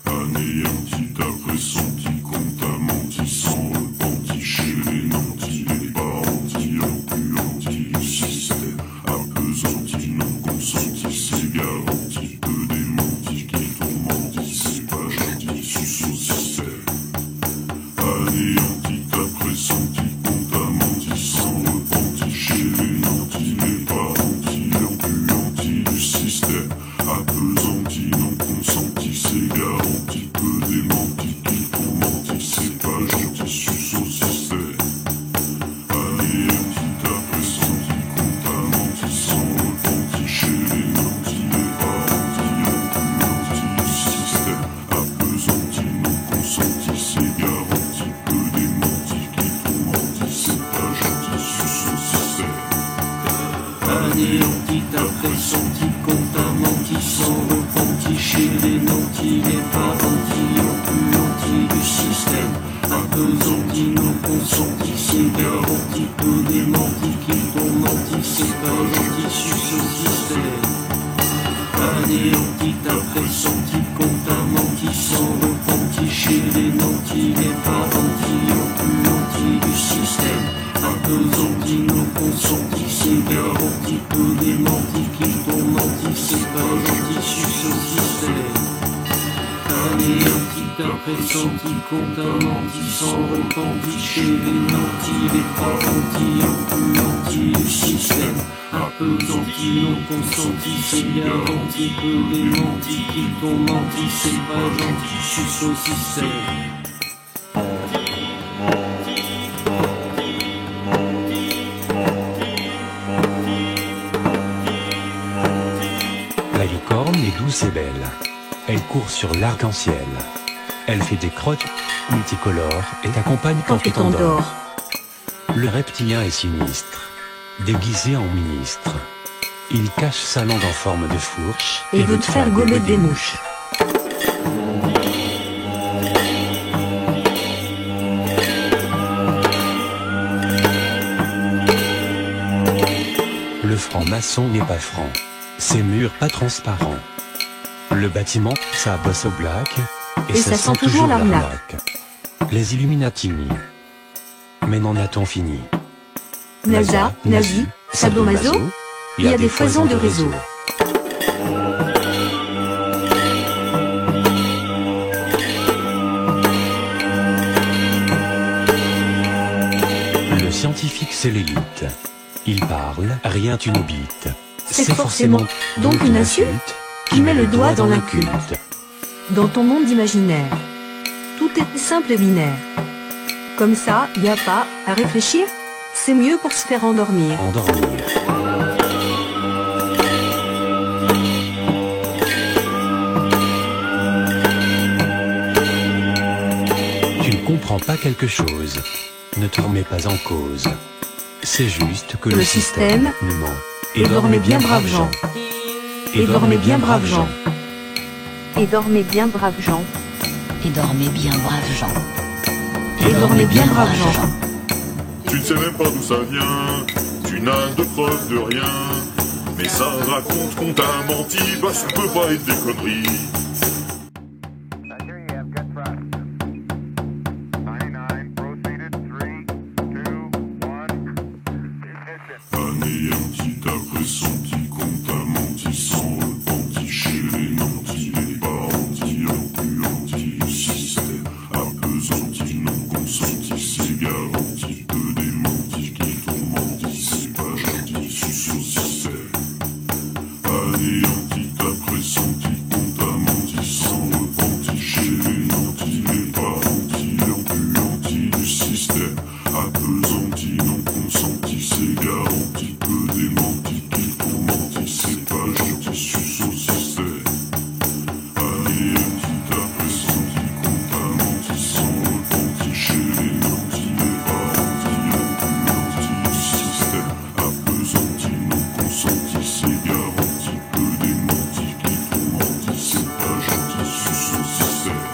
Anéanti, t'as pressenti qu'on t'a menti sans repenti. Chez les nantis, les parentis, enculantis, le système appesanti, non consenti, c'est garanti. Peu démenti, qui tourmentit, c'est pas gentil, suce au système. Anéanti, t'as pressenti qu'on t'a menti sans repenti. Chez les nantis, les parentis, enculantis, le système appesanti, non consenti, c'est garanti. Peu démenti, qui tourmentit, c'est pas gentil, suce au système. Anéanti, t'as pressenti qu'on t'a menti sans repenti. Chez les nantis, les parentis, enculantis, le système appesanti, non consenti, c'est garanti. Peu démenti, qui tourmentit, c'est pas gentil, suce au système. Anéanti, t'as pressenti qu'on t'a menti sans repenti. Chez les nantis, les parentis, enculantis, du système appesanti, non consenti, c'est garanti. Peu démenti, qui t'ont menti, c'est pas gentil, suce au système. Anéanti, t'as pressenti qu'on t'a menti sans repenti. Chez les nantis, les parentis, enculantis, du système appesanti, non consenti, c'est garanti. Peu démenti, qui t'ont menti, c'est pas gentil, suce au système. Anéanti, t'as pressenti qu'on t'a menti sans repenti. Chez les nantis, les parentis, enculantis, du système appesanti, non consenti, c'est garanti. Peu démenti, qui t'ont menti, c'est pas gentil, suce au système. La licorne est douce et belle. Elle court sur l'arc-en-ciel. Elle fait des crottes multicolores et t'accompagne quand tu t'endors. Le reptilien est sinistre, déguisé en ministre. Il cache sa langue en forme de fourche Et veut te faire gober des mouches. Le franc-maçon n'est pas franc, ses murs pas transparents. Le bâtiment, ça bosse au black, et ça sent toujours l'arnaque. Les Illuminatini. Mais n'en a-t-on fini? NASA, nazi, sadomaso, il y a des foisons de réseaux. Le scientifique c'est l'élite. Il parle, rien tu n'oubites. C'est forcément donc une insulte qui met le doigt dans l'inculte. Dans ton monde imaginaire, tout est simple et binaire. Comme ça, y a pas à réfléchir, c'est mieux pour se faire endormir. Tu ne comprends pas quelque chose. Ne te remets pas en cause. C'est juste que le système nous ment. Et dormez bien, braves gens. Et dormez bien, braves gens. Et dormez bien, braves gens. Et dormez bien, braves gens. Et dormez bien, braves gens. Tu ne sais même pas d'où ça vient, tu n'as de preuves de rien. Mais ça raconte qu'on t'a menti, bah ça peut pas être des conneries. Anéanti, t'as pressenti qu'on t'a menti sans repenti. Chez les nantis, les parentis, empuantis, le système appesanti, non consenti, c'est garanti. Que des mentis qui t'ont menti, c'est pas gentil, suce au système. Anéanti, t'as pressenti qu'on t'a menti sans repenti. Chez les nantis, les parentis, empuantis, le système appesanti, non consenti, c'est garanti. Que des mentis qui t'ont menti, c'est pas gentil, suce au système. Anéanti, t'as pressenti qu'on t'a menti sans repenti. Chez les nantis, les parentis, empuantis, le système appesanti, non consenti, c'est garanti. Que des mentis qui t'ont menti, c'est pas gentil, suce au système.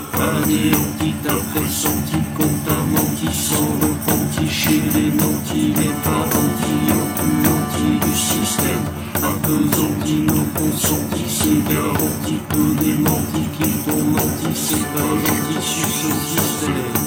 Anéanti, t'as pressenti qu'on t'a menti sans repenti. Chez les nantis, les parentis, empuantis, du système appesanti, non consenti, c'est garanti. Que des mentis qui t'ont menti, c'est pas gentil, suce au système.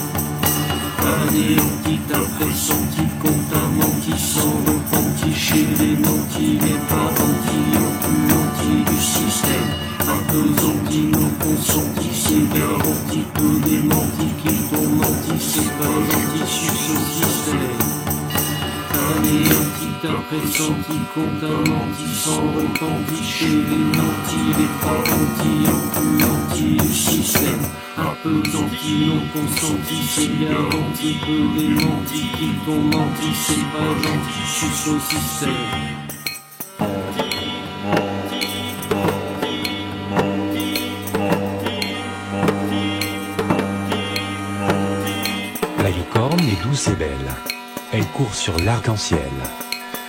Anéanti, t'as pressenti qu'on t'a menti sans repenti. Chez les nantis, les parentis, empuantis, du système appesanti, non consenti, c'est garanti. Que des mentis qui t'ont menti, c'est pas gentil, suce au système. Anéanti, t'as pressenti qu'on t'a menti sans repenti. Chez les nantis, les parentis, empuantis, le système appesanti, non consenti, c'est garanti. Que des mentis qui t'ont menti, c'est pas gentil, suce au système. La licorne est douce et belle. Elle court sur l'arc-en-ciel.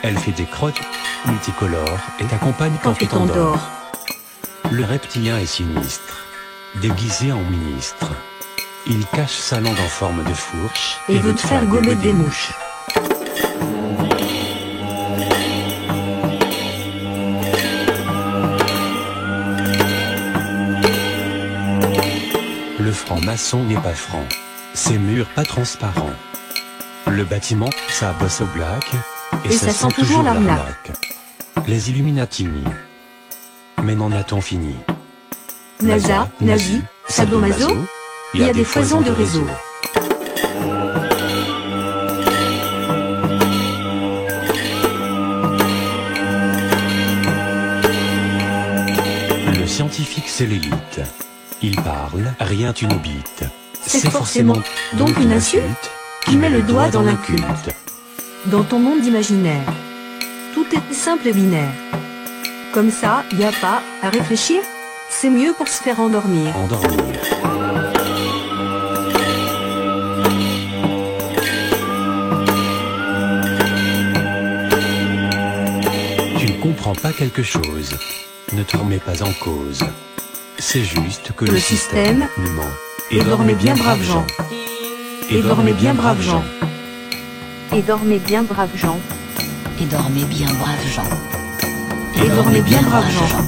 Elle fait des crottes multicolores et t'accompagne quand tu t'endors. Le reptilien est sinistre, déguisé en ministre. Il cache sa langue en forme de fourche Et veut te faire gommer des mouches. Le franc-maçon n'est pas franc, ses murs pas transparents. Le bâtiment, ça bosse au black, Et ça sent toujours l'arnaque. Les Illuminati. Mais n'en a-t-on fini? NASA, nazi, sadomaso, il y a des foisons de réseau. Le scientifique c'est l'élite. Il parle, rien tu n'habites. C'est forcément donc une insulte qui met le doigt dans l'inculte. Dans ton monde imaginaire, tout est simple et binaire. Comme ça, y a pas à réfléchir, c'est mieux pour se faire endormir. Tu ne comprends pas quelque chose. Ne te remets pas en cause. C'est juste que Le système nous ment. Et dormez bien, braves gens. Et dormez bien, braves gens. Et dormez bien, braves gens. Et dormez bien, braves gens. Et dormez bien, braves gens.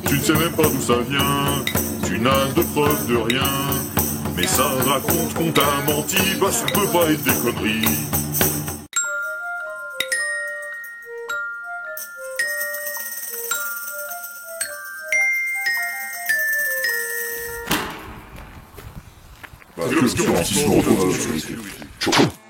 Tu ne sais même pas d'où ça vient, tu n'as de preuves de rien. Mais ça raconte qu'on t'a menti, bah ça peut pas être des conneries. Qu'est-ce qu'on